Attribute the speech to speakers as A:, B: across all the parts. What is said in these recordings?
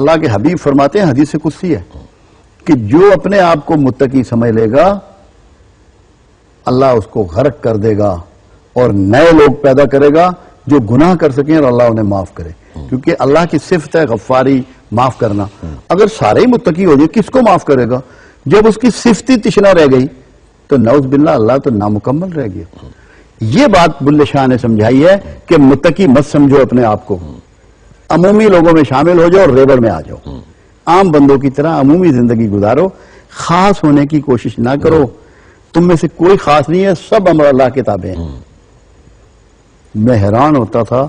A: اللہ کے حبیب فرماتے ہیں حدیث قدسی ہے کہ جو اپنے آپ کو متقی سمجھ لے گا اللہ اس کو غرق کر دے گا اور نئے لوگ پیدا کرے گا جو گناہ کر سکیں اور اللہ انہیں معاف کرے، کیونکہ اللہ کی صفت ہے غفاری، معاف کرنا۔ اگر سارے ہی متقی ہو جائے کس کو معاف کرے گا؟ جب اس کی صفت ہی تشنا رہ گئی تو نعوذ باللہ اللہ تو نامکمل رہ گیا۔ یہ بات بلے شاہ نے سمجھائی ہے کہ متقی مت سمجھو اپنے آپ کو، عمومی لوگوں میں شامل ہو جاؤ اور ریبڑ میں آ جاؤ، عام بندوں کی طرح عمومی زندگی گزارو، خاص ہونے کی کوشش نہ کرو۔ تم میں سے کوئی خاص نہیں ہے، سب امر اللہ کے تابع ہیں۔ میں حیران ہوتا تھا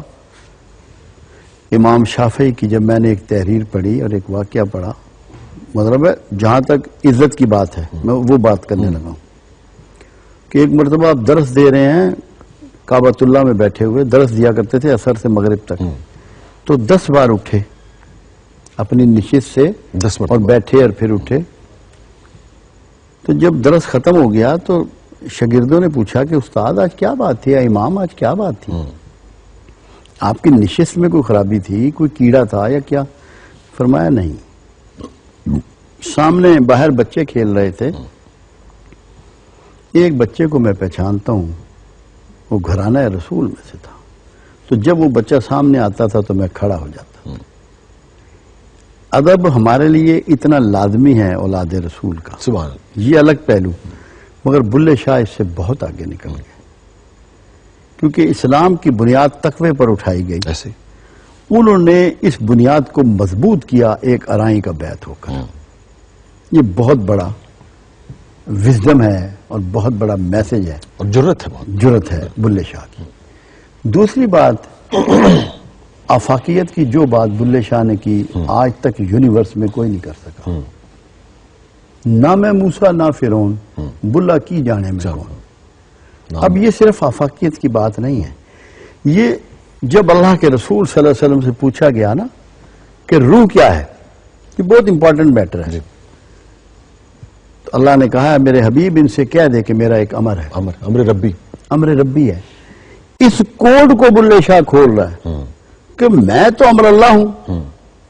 A: امام شافعی کی جب میں نے ایک تحریر پڑھی اور ایک واقعہ پڑھا، مطلب ہے جہاں تک عزت کی بات ہے میں وہ بات کرنے لگا ہوں کہ ایک مرتبہ آپ درس دے رہے ہیں کعبۃ اللہ میں بیٹھے ہوئے، درس دیا کرتے تھے عصر سے مغرب تک، تو 10 بار اٹھے اپنی نشست سے اور بیٹھے اور پھر اٹھے۔ تو جب درس ختم ہو گیا تو شاگردوں نے پوچھا کہ استاد آج کیا بات تھی، یا امام آج کیا بات تھی، آپ کی نشست میں کوئی خرابی تھی، کوئی کیڑا تھا یا کیا؟ فرمایا نہیں، سامنے باہر بچے کھیل رہے تھے، ایک بچے کو میں پہچانتا ہوں، وہ گھرانہ رسول میں سے تھا، تو جب وہ بچہ سامنے آتا تھا تو میں کھڑا ہو جاتا۔ ادب ہمارے لیے اتنا لازمی ہے اولاد رسول کا،
B: سبحان اللہ،
A: یہ الگ پہلو، مگر بلے شاہ اس سے بہت آگے نکل گئے، کیونکہ اسلام کی بنیاد تقوی پر اٹھائی گئی،
B: ایسے
A: انہوں نے اس بنیاد کو مضبوط کیا ایک ارائی کا بیعت ہو کر۔ یہ بہت بڑا وزڈم ہے اور بہت بڑا میسج ہے
B: اور جرت ہے، بہت
A: جرت ہے بلے شاہ کی۔ دوسری بات، آفاقیت کی جو بات بلے شاہ نے کی آج تک یونیورس میں کوئی نہیں کر سکا، نہ میں موسیٰ نہ فرعون، بلا کی جانے میں کون۔ اب یہ صرف آفاقیت کی بات نہیں ہے، یہ جب اللہ کے رسول صلی اللہ علیہ وسلم سے پوچھا گیا نا کہ روح کیا ہے، یہ بہت امپورٹنٹ میٹر ہے، تو اللہ نے کہا میرے حبیب ان سے کہہ دے کہ میرا ایک امر ہے، امر ربی ہے۔ اس کوڈ کو بلے شاہ کھول رہا ہے کہ میں تو امر اللہ ہوں،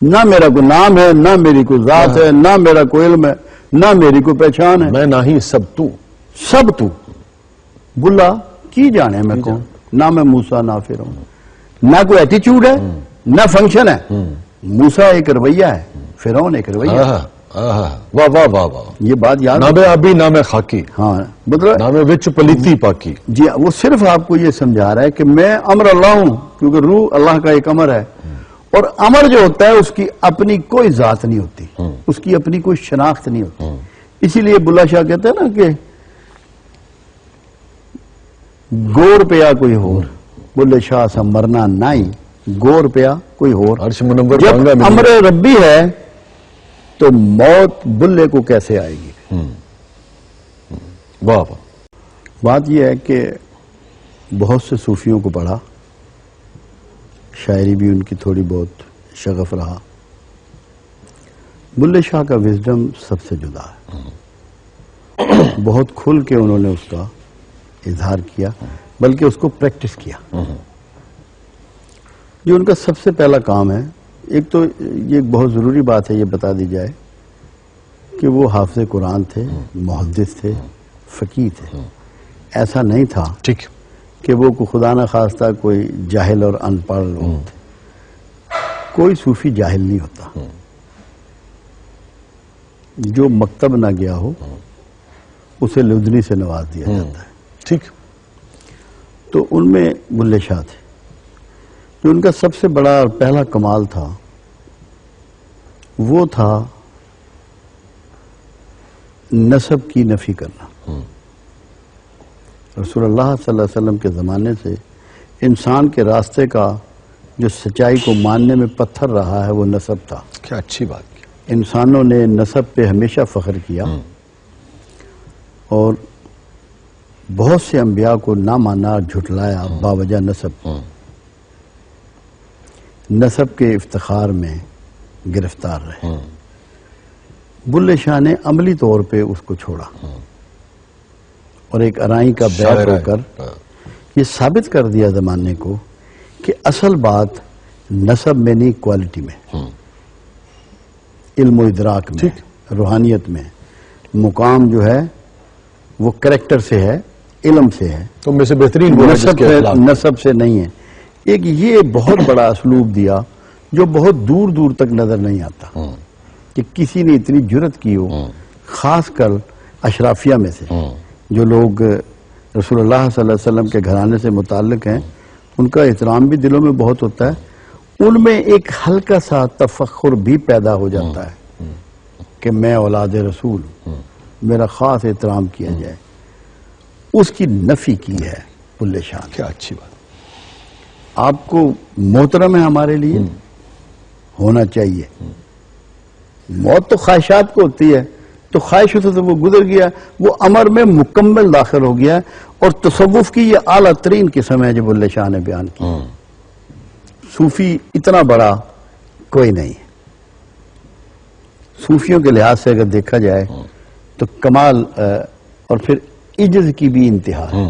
A: نہ میرا کوئی نام ہے، نہ میری کوئی ذات ہے، نہ میرا کوئی علم ہے، نہ میری کوئی پہچان ہے،
B: میں نہ ہی سب تو،
A: سب تو بلا کی جانے میں کون، نہ میں موسیٰ نہ فرعون، نہ کوئی ایٹیچیوڈ ہے نہ فنکشن ہے۔ موسیٰ ایک رویہ ہے، فرعون ایک رویہ ہے۔
B: واہ واہ واہ واہ،
A: یہ بات یاد
B: نہ میں ابھی نہ میں خاکی،
A: ہاں مطلب
B: نہ میں وچ پلیتی پاکی۔
A: جی وہ صرف آپ کو یہ سمجھا رہا ہے کہ میں امر اللہ ہوں، کیونکہ روح اللہ کا ایک امر ہے، اور امر جو ہوتا ہے اس کی اپنی کوئی ذات نہیں ہوتی، اس کی اپنی کوئی شناخت نہیں ہوتی۔ اسی لیے بلہ شاہ کہتے ہیں نا کہ گور پیا کوئی ہور، بلے شاہ سا مرنا نائی، گور پیا کوئی ہور۔
B: عرش منور
A: جب
B: بانگا میں
A: امر ربی ہے تو موت بلے کو کیسے آئے گی؟
B: واہ واہ،
A: بات یہ ہے کہ بہت سے صوفیوں کو پڑھا، شاعری بھی ان کی تھوڑی بہت شغف رہا، بلے شاہ کا وزڈم سب سے جدا ہے، بہت کھل کے انہوں نے اس کا اظہار کیا، بلکہ اس کو پریکٹس کیا۔ جو ان کا سب سے پہلا کام ہے، ایک تو یہ ایک بہت ضروری بات ہے یہ بتا دی جائے کہ وہ حافظ قرآن تھے، محدث تھے، فقیہ تھے۔ ایسا نہیں تھا
B: ٹھیک
A: کہ وہ خدا نہ خواستہ کوئی جاہل اور ان پڑھ لوگ تھے۔ کوئی صوفی جاہل نہیں ہوتا، جو مکتب نہ گیا ہو اسے لدنی سے نواز دیا جاتا ہے۔
B: ٹھیک،
A: تو ان میں بلے شاہ تھے۔ جو ان کا سب سے بڑا اور پہلا کمال تھا وہ تھا نسب کی نفی کرنا۔ رسول اللہ صلی اللہ علیہ وسلم کے زمانے سے انسان کے راستے کا جو سچائی کو ماننے میں پتھر رہا ہے وہ نسب تھا۔
B: کیا اچھی بات کی،
A: انسانوں نے نسب پہ ہمیشہ فخر کیا اور بہت سے انبیاء کو نہ مانا، جھٹلایا باوجہ نسب، نسب کے افتخار میں گرفتار رہے۔ بلے شاہ نے عملی طور پہ اس کو چھوڑا اور ایک ارائی کا بیعت ہو کر یہ ثابت کر دیا زمانے کو کہ اصل بات نسب میں نہیں، کوالٹی میں۔ علم و ادراک میں، روحانیت میں مقام جو ہے وہ کریکٹر سے ہے، علم سے ہے،
B: تو میں سے بہترین وہ ہے جس کے اخلاق
A: نسب سے نہیں ہے۔ ایک یہ بہت بڑا اسلوب دیا جو بہت دور دور تک نظر نہیں آتا کہ کسی نے اتنی جرت کی ہو، خاص کر اشرافیہ میں سے جو لوگ رسول اللہ صلی اللہ علیہ وسلم کے گھرانے سے متعلق ہیں، ان کا احترام بھی دلوں میں بہت ہوتا ہے، ان میں ایک ہلکا سا تفخر بھی پیدا ہو جاتا ہے کہ میں اولاد رسول ہوں، میرا خاص احترام کیا جائے۔ اس کی نفی کی ہے بلے شاہ نے۔
B: کیا اچھی بات۔
A: آپ کو محترم ہے ہمارے لیے، ہونا چاہیے۔ موت تو خواہشات کو ہوتی ہے، تو خواہش سے وہ گزر گیا، وہ امر میں مکمل داخل ہو گیا، اور تصوف کی یہ اعلیٰ ترین قسم ہے جو بلے شاہ نے بیان کی۔ صوفی اتنا بڑا کوئی نہیں ہے، صوفیوں کے لحاظ سے اگر دیکھا جائے تو کمال اور پھر عجز کی بھی انتہا ہے۔